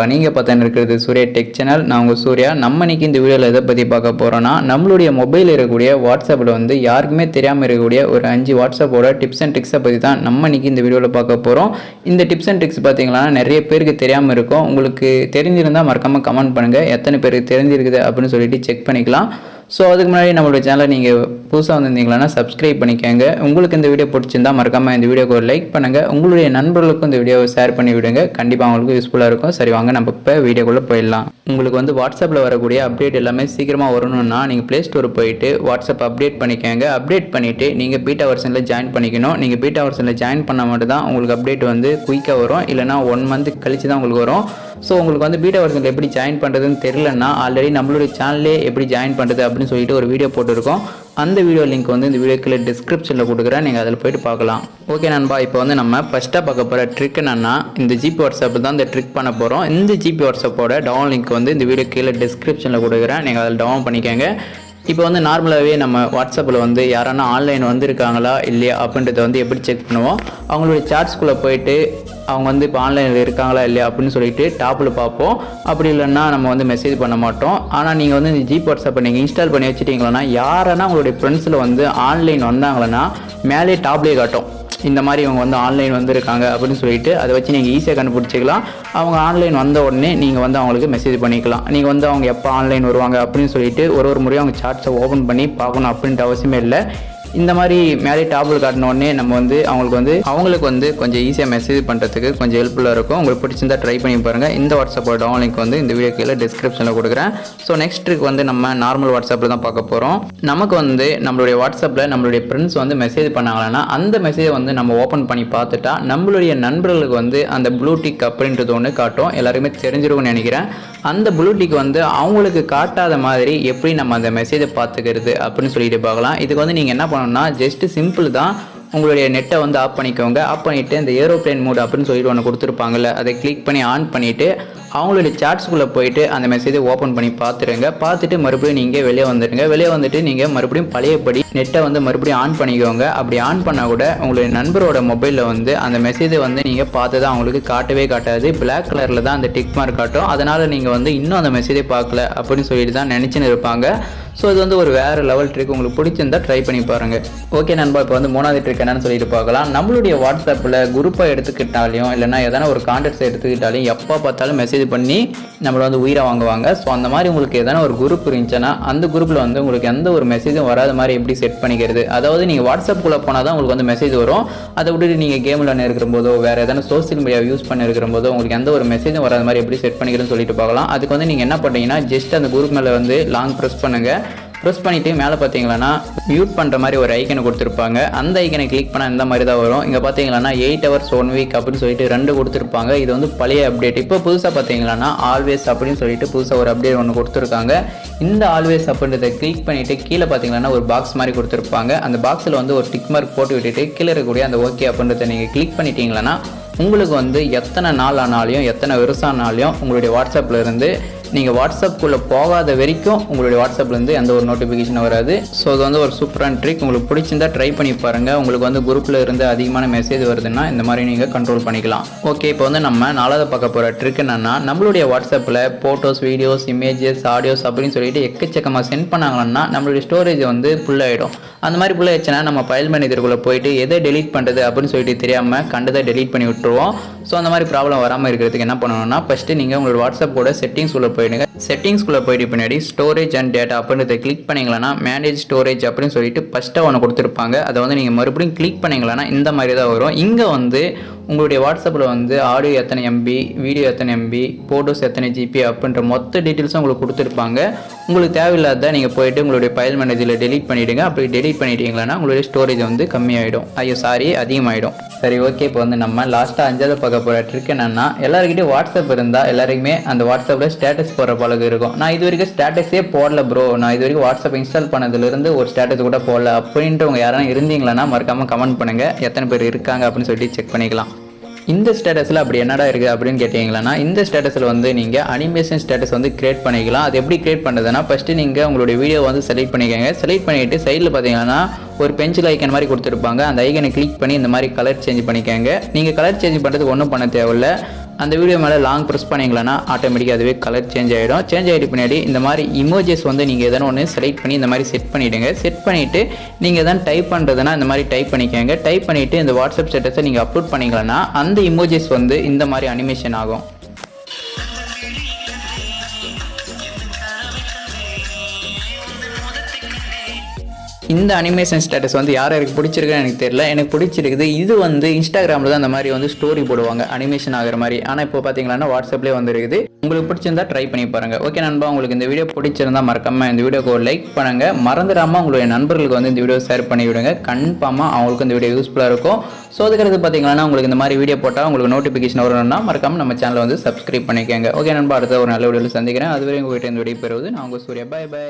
நண்பா, நீங்கள் பார்த்தா இருக்கிறது சூர்யா டெக் சேனல். நான் உங்கள் சூர்யா. நம்ம இன்னைக்கு இந்த வீடியோவில் எதை பற்றி பார்க்க போகிறோன்னா, நம்மளுடைய மொபைல் இருக்கக்கூடிய வாட்ஸ்அப்பில் வந்து யாருக்குமே தெரியாமல் இருக்கக்கூடிய ஒரு 5 வாட்ஸ்அப்போட டிப்ஸ் அண்ட் ட்ரிக்ஸை பற்றி தான் நம்ம இன்னைக்கு இந்த வீடியோவில் பார்க்க போகிறோம். இந்த டிப்ஸ் அண்ட் ட்ரிக்ஸ் பார்த்தீங்கன்னா நிறைய பேருக்கு தெரியாமல் இருக்கும். உங்களுக்கு தெரிஞ்சிருந்தால் மறக்காமல் கமெண்ட் பண்ணுங்கள். எத்தனை பேருக்கு தெரிஞ்சிருக்குது அப்படின்னு சொல்லிட்டு செக் பண்ணிக்கலாம். ஸோ அதுக்கு முன்னாடி நம்மளோட சேனலை நீங்கள் புதுசாக வந்திருந்தீங்களா சப்ஸ்கிரைப் பண்ணிக்கோங்க. உங்களுக்கு இந்த வீடியோ பிடிச்சிருந்தால் மறக்காமல் இந்த வீடியோக்கு ஒரு லைக் பண்ணுங்கள். உங்களுடைய நண்பர்களுக்கும் இந்த வீடியோவை ஷேர் பண்ணி விடுங்க. கண்டிப்பாக அவங்களுக்கு யூஸ்ஃபுல்லாக இருக்கும். சரி, வாங்க நம்ம இப்போ வீடியோக்குள்ளே போயிடலாம். உங்களுக்கு வந்து வாட்ஸ்அப்பில் வரக்கூடிய அப்டேட் எல்லாமே சீக்கிரமாக வரணும்னா நீங்கள் ப்ளே ஸ்டோர் போயிட்டு வாட்ஸ்அப் அப்டேட் பண்ணிக்கோங்க. அப்டேட் பண்ணிவிட்டு நீங்கள் பீட்டா வெர்ஷனில் ஜாயின் பண்ணிக்கணும். நீங்கள் பீட்டா வெர்ஷனில் ஜாயின் பண்ணால் மட்டும் தான் உங்களுக்கு அப்டேட் வந்து குயிக்காக வரும். இல்லைனா 1 மந்த் கழிச்சு தான் உங்களுக்கு வரும். ஸோ உங்களுக்கு வந்து பீட்டா வெர்ஷனில் எப்படி ஜாயின் பண்ணுறதுன்னு தெரியலன்னா ஆல்ரெடி நம்மளுடைய சேனல்லே எப்படி ஜாயின் பண்ணுறது அப்படின்னு சொல்லிட்டு ஒரு வீடியோ போட்டிருக்கோம். அந்த வீடியோ லிங்க் வந்து இந்த வீடியோக்குள்ள டிஸ்கிரிப்ஷனில் கொடுக்குறேன், நீங்கள் அதில் போய்ட்டு பார்க்கலாம். ஓகே நண்பா, இப்போ வந்து நம்ம ஃபஸ்ட்டாக பார்க்க போகிற ட்ரிக் என்னன்னா, இந்த ஜிபி வாட்ஸ்அப் தான் இந்த ட்ரிக் பண்ண போகிறோம். இந்த ஜிபி வாட்ஸ்அப்போட டவுன் லிங்க் வந்து இந்த வீடியோ கீழே டிஸ்கிரிப்ஷனில் கொடுக்குறேன், நீங்கள் அதில் டவுன் பண்ணிக்கோங்க. இப்போ வந்து நார்மலாகவே நம்ம வாட்ஸ்அப்பில் வந்து யாரானா ஆன்லைன் வந்திருக்காங்களா இல்லையா அப்படின்றத வந்து எப்படி செக் பண்ணுவோம். அவங்களுடைய சாட்ஸ்குள்ளே போயிட்டு அவங்க வந்து இப்போ ஆன்லைனில் இருக்காங்களா இல்லையா அப்படின்னு சொல்லிட்டு டாப்பில் பார்ப்போம். அப்படி இல்லைன்னா நம்ம வந்து மெசேஜ் பண்ண மாட்டோம். ஆனால் நீங்கள் வந்து இந்த ஜிபி வாட்ஸ்அப்பை நீங்கள் இன்ஸ்டால் பண்ணி வச்சுட்டீங்களா, யாரானா உங்களுடைய ஃப்ரெண்ட்ஸில் வந்து ஆன்லைன் வந்தாங்களன்னா மேலே டாப்லேயே காட்டும், இந்த மாதிரி இவங்க வந்து ஆன்லைன் வந்திருக்காங்க அப்படின்னு சொல்லிட்டு அதை வச்சு நீங்கள் ஈஸியாக கண்டுபிடிச்சிக்கலாம். அவங்க ஆன்லைன் வந்த உடனே நீங்கள் வந்து அவங்களுக்கு மெசேஜ் பண்ணிக்கலாம். நீங்கள் வந்து அவங்க எப்போ ஆன்லைன் வருவாங்க அப்படின்னு சொல்லிட்டு ஒரு முறையும் அவங்க சாட்ஸை ஓப்பன் பண்ணி பார்க்கணும் அப்படின்ற அவசியமே இல்லை. இந்த மாதிரி மேலே டாப்பில் காட்டினோடனே நம்ம வந்து அவங்களுக்கு வந்து கொஞ்சம் ஈஸியாக மெசேஜ் பண்ணுறதுக்கு கொஞ்சம் ஹெல்ப்ஃபுல்லாக இருக்கும். உங்களுக்கு பிடிச்சிருந்தா ட்ரை பண்ணி பாருங்கள். இந்த வாட்ஸ்அப்போட டவுன் லிங்க் வந்து இந்த வீடியோ கீழே டிஸ்கிரிப்ஷனில் கொடுக்குறேன். ஸோ நெக்ஸ்ட் ட்ரிக் வந்து நம்ம நார்மல் வாட்ஸ்அப்பில் தான் பார்க்க போகிறோம். நமக்கு வந்து நம்மளுடைய வாட்ஸ்அப்பில் நம்மளுடைய ஃப்ரெண்ட்ஸ் வந்து மெசேஜ் பண்ணாங்கன்னா அந்த மெசேஜை வந்து நம்ம ஓப்பன் பண்ணி பார்த்துட்டா நம்மளுடைய நண்பர்களுக்கு வந்து அந்த ப்ளூடிக் அப்படின்றது ஒன்று காட்டும். எல்லாருமே தெரிஞ்சிருக்கும்னு நினைக்கிறேன். அந்த ப்ளூடிக் வந்து அவங்களுக்கு காட்டாத மாதிரி எப்படி நம்ம அந்த மெசேஜை பார்த்துக்கிறது அப்படின்னு சொல்லிட்டு பார்க்கலாம். இதுக்கு வந்து நீங்கள் என்ன பண்ணணும்னா ஜஸ்ட் சிம்பிள் தான். உங்களுடைய நெட்டை வந்து ஆஃப் பண்ணிக்கோங்க. ஆஃப் பண்ணிவிட்டு இந்த ஏரோப்ளேன் மோட் அப்படின்னு சொல்லிட்டு ஒன்று கொடுத்துருப்பாங்கல்ல, அதை கிளிக் பண்ணி ஆன் பண்ணிவிட்டு அவங்களுடைய சாட்ஸ்குள்ளே போயிட்டு அந்த மெசேஜை ஓப்பன் பண்ணி பார்த்துருங்க. பார்த்துட்டு மறுபடியும் நீங்கள் வெளியே வந்துடுங்க. வெளியே வந்துட்டு நீங்கள் மறுபடியும் பழையபடி நெட்டை வந்து மறுபடியும் ஆன் பண்ணிக்கோங்க. அப்படி ஆன் பண்ணால் கூட உங்களுடைய நண்பரோட மொபைலில் வந்து அந்த மெசேஜை வந்து நீங்கள் பார்த்து தான் அவங்களுக்கு காட்டவே காட்டாது. பிளாக் கலரில் தான் அந்த டிக் மார்க் காட்டும். அதனால் நீங்கள் வந்து இன்னும் அந்த மெசேஜை பார்க்கல அப்படின்னு சொல்லிட்டு தான் நினச்சின்னு இருப்பாங்க. ஸோ இது வந்து ஒரு வேறு லெவல் ட்ரிக். உங்களுக்கு பிடிச்சிருந்தா ட்ரை பண்ணி பாருங்கள். ஓகே நண்பா, இப்போ வந்து 3வது ட்ரிக் என்னன்னு சொல்லிட்டு பார்க்கலாம். நம்மளுடைய வாட்ஸ்அப்பில் குரூப்பை எடுத்துக்கிட்டாலையும் இல்லைனா எதனா ஒரு கான்டாக்ட்ஸை எடுத்துக்கிட்டாலையும் எப்போ பார்த்தாலும் மெசேஜ் பண்ணி நம்மளை வந்து உயிரை வாங்குவாங்க. ஸோ அந்த மாதிரி உங்களுக்கு எதனா ஒரு குரூப் இருந்துச்சுன்னா அந்த குரூப்பில் வந்து உங்களுக்கு எந்த ஒரு மெசேஜும் வராத மாதிரி எப்படி செட் பண்ணிக்கிறது. அதாவது நீங்கள் வாட்ஸ்அப்புக்குள்ளே போனால் தான் உங்களுக்கு வந்து மெசேஜ் வரும். அதை விட்டுட்டு நீங்கள் கேமில் இருக்கிற போதோ வேறு எதனா சோசியல் மீடியா யூஸ் பண்ணி இருக்கிற போதோ உங்களுக்கு எந்த ஒரு மெசேஜும் வராத மாதிரி எப்படி செட் பண்ணிக்கிறதுன்னு சொல்லிட்டு பார்க்கலாம். அதுக்கு வந்து நீங்கள் என்ன பண்ணுறீங்கன்னா ஜஸ்ட் அந்த குரூப் மேலே வந்து லாங் ப்ரெஸ் பண்ணுங்கள். ப்ரெஸ் பண்ணிவிட்டு மேலே பார்த்தீங்களன்னா மியூட் பண்ணுற மாதிரி ஒரு ஐக்கனை கொடுத்துருப்பாங்க. அந்த ஐக்கனை கிளிக் பண்ணால் இந்த மாதிரி தான் வரும். இங்கே பார்த்தீங்கன்னா 8 hours 1 week அப்படின்னு சொல்லிட்டு 2 கொடுத்துருப்பாங்க. இது வந்து பழைய அப்டேட். இப்போ புதுசாக பார்த்தீங்கன்னா ஆல்வேஸ் அப்படின்னு சொல்லிட்டு புதுசாக ஒரு அப்டேட் ஒன்று கொடுத்துருக்காங்க. இந்த ஆல்வேஸ் அப்படின்றத கிளிக் பண்ணிவிட்டு கீழே பார்த்தீங்கன்னா ஒரு பாக்ஸ் மாதிரி கொடுத்துருப்பாங்க. அந்த பாக்ஸில் வந்து ஒரு டிக் மார்க் போட்டு விட்டுட்டு கீழே இருக்கக்கூடிய அந்த ஓகே அப்படின்றத நீங்கள் கிளிக் பண்ணிட்டீங்கன்னா உங்களுக்கு வந்து எத்தனை நாள் ஆனாலையும் எத்தனை வருஷம் ஆனாலையும் உங்களுடைய வாட்ஸ்அப்பில் இருந்து நீங்கள் வாட்ஸ்அப்புக்குள்ளே போகாத வரைக்கும் உங்களுடைய வாட்ஸ்அப்லேருந்து எந்த ஒரு நோட்டிஃபிகேஷனும் வராது. ஸோ அது வந்து ஒரு சூப்பரான ட்ரிக். உங்களுக்கு பிடிச்சிருந்தா ட்ரை பண்ணி பாருங்கள். உங்களுக்கு வந்து குரூப்பில் இருந்து அதிகமான மெசேஜ் வருதுன்னா இந்த மாதிரி நீங்கள் கண்ட்ரோல் பண்ணிக்கலாம். ஓகே, இப்போ வந்து நம்ம 4வது பார்க்க போகிற ட்ரிக் என்னென்னா, நம்மளுடைய வாட்ஸ்அப்பில் ஃபோட்டோஸ், வீடியோஸ், இமேஜஸ், ஆடியோஸ் அப்படின்னு சொல்லிட்டு எக்கச்சக்கமாக சென்ட் பண்ணாங்கன்னா நம்மளுடைய ஸ்டோரேஜ் வந்து ஃபுல்லாகிடும். அந்த மாதிரி ஃபுல்லாகிடுச்சுன்னா நம்ம ஃபைல் மேனேஜருக்குள்ளே போயிட்டு எதை டெலீட் பண்ணுறது அப்படின்னு சொல்லிட்டு தெரியாமல் கண்டதை டெலீட் பண்ணி விட்டுருவோம். ஸோ அந்த மாதிரி ப்ராப்ளம் வராமல் இருக்கிறதுக்கு என்ன பண்ணணும்னா ஃபஸ்ட்டு நீங்கள் உங்களோட வாட்ஸ்அப்போட செட்டிங்ஸ்குள்ளே போயிடுங்க. செட்டிங்ஸ்குள்ளே போயிட்டு பின்னாடி ஸ்டோரேஜ் அண்ட் டேட்டா அப்படின்றத கிளிக் பண்ணிங்களா மேனேஜ் ஸ்டோரேஜ் அப்படின்னு சொல்லிட்டு ஃபஸ்ட்டாக ஒன்று கொடுத்துருப்பாங்க. அதை வந்து நீங்கள் மறுபடியும் கிளிக் பண்ணிங்களா இந்த மாதிரி தான் வரும். இங்கே வந்து உங்களுடைய வாட்ஸ்அப்பில் வந்து ஆடியோ எத்தனை எம்பி, வீடியோ எத்தனை எம்பி, ஃபோட்டோஸ் எத்தனை ஜிபி அப்படின்ற மொத்த டீட்டெயில்ஸும் உங்களுக்கு கொடுத்துருப்பாங்க. உங்களுக்கு தேவையில்லாத நீங்கள் போயிட்டு உங்களுடைய ஃபைல் மேனேஜரில் டெலீட் பண்ணிவிடுங்க. அப்படி டெலீட் பண்ணிட்டீங்களா உங்களுடைய ஸ்டோரேஜ் வந்து கம்மியாகிடும். அதிகமாகிடும். சரி, ஓகே, இப்போ வந்து நம்ம லாஸ்ட்டாக 5வது பார்க்க போகிற ட்ரிக் என்னென்னா, எல்லாருக்கிட்டையும் வாட்ஸ்அப் இருந்தால் எல்லாருக்குமே அந்த வாட்ஸ்அப்பில் ஸ்டேட்டஸ் போடுற பழக்கம் இருக்கும். நான் இது வரைக்கும் ஸ்டேட்டஸே போடல ப்ரோ, நான் இது வரைக்கும் வாட்ஸ்அப் இன்ஸ்டால் பண்ணதுலேருந்து ஒரு ஸ்டேட்டஸ் கூட போடல அப்படின்றவங்க யாரான இருந்தீங்களா மறக்காமல் கமெண்ட் பண்ணுங்கள். எத்தனை பேர் இருக்காங்க அப்படின்னு சொல்லிட்டு செக் பண்ணிக்கலாம். இந்த ஸ்டேட்டஸில் அப்படி என்னடா இருக்குது அப்படின்னு கேட்டிங்கன்னா, இந்த ஸ்டேட்டஸில் வந்து நீங்கள் அனிமேஷன் ஸ்டேட்டஸ் வந்து கிரியேட் பண்ணிக்கலாம். அது எப்படி கிரியேட் பண்ணுறதுன்னா ஃபஸ்ட்டு நீங்கள் உங்களுடைய வீடியோ வந்து செலக்ட் பண்ணிக்கோங்க. செலக்ட் பண்ணிவிட்டு சைடில் பார்த்தீங்கன்னா ஒரு பென்சில் ஐக்கன் மாதிரி கொடுத்துருப்பாங்க. அந்த ஐக்கனை கிளிக் பண்ணி இந்த மாதிரி கலர் சேஞ்ச் பண்ணிக்கோங்க. நீங்கள் கலர் சேஞ்ச் பண்ணுறதுக்கு ஒன்றும் பண்ண தேவையில்லை. அந்த வீடியோ மேலே லாங் ப்ரெஸ் பண்ணிங்களன்னா ஆட்டோமேட்டிக்காக அதுவே கலர் சேஞ்ச் ஆகிடும். சேஞ்ச் ஆகிட்டு பின்னாடி இந்த மாதிரி இமோஜஸ் வந்து நீங்கள் எதனா ஒன்று செலக்ட் பண்ணி இந்த மாதிரி செட் பண்ணிவிடுங்க. செட் பண்ணிவிட்டு நீங்கள் எதாவது டைப் பண்ணுறதுனா இந்த மாதிரி டைப் பண்ணிக்கோங்க. டைப் பண்ணிவிட்டு இந்த வாட்ஸ்அப் ஸ்டேட்டஸை நீங்கள் அப்லோட் பண்ணிங்களன்னா அந்த இமோஜஸ் வந்து இந்த மாதிரி அனிமேஷன் ஆகும். இந்த அனிமேஷன் ஸ்டேட்டஸ் வந்து யாருக்கு பிடிச்சிருக்குன்னு எனக்கு தெரியல, எனக்கு பிடிச்சிருக்குது. இது வந்து இன்ஸ்டாகிராமில் தான் அந்த மாதிரி வந்து ஸ்டோரி போடுவாங்க அனிமேஷன் ஆகிற மாதிரி. ஆனால் இப்போ பார்த்தீங்கன்னா வாட்ஸ்அப்லேயே வந்துருக்குது. உங்களுக்கு பிடிச்சிருந்தா ட்ரை பண்ணி பாருங்கள். ஓகே நண்பா, உங்களுக்கு இந்த வீடியோ பிடிச்சிருந்தா மறக்காமல் இந்த வீடியோக்கு ஒரு லைக் பண்ணுங்கள். மறந்துடாமல் உங்களுடைய நண்பர்களுக்கு வந்து இந்த வீடியோ ஷேர் பண்ணி விடுங்க. கன்ஃபார்மாக அவங்களுக்கு இந்த வீடியோ யூஸ்ஃபுல்லாக இருக்கும். ஸோ அதுக்கு பார்த்தீங்கன்னா உங்களுக்கு இந்த மாதிரி வீடியோ போட்டால் உங்களுக்கு நோட்டிஃபிகேஷன் வரணும்னா மறக்காமல் நம்ம சேனலை வந்து சப்ஸ்கிரைப் பண்ணிக்கோங்க. ஓகே நண்பா, அடுத்த ஒரு நல்ல வீடியோவில் சந்திக்கிறேன். அதுவரை உங்கள்கிட்ட இந்த வீடியோ பெறுவது நான் உங்கள் சூர்யா. By by.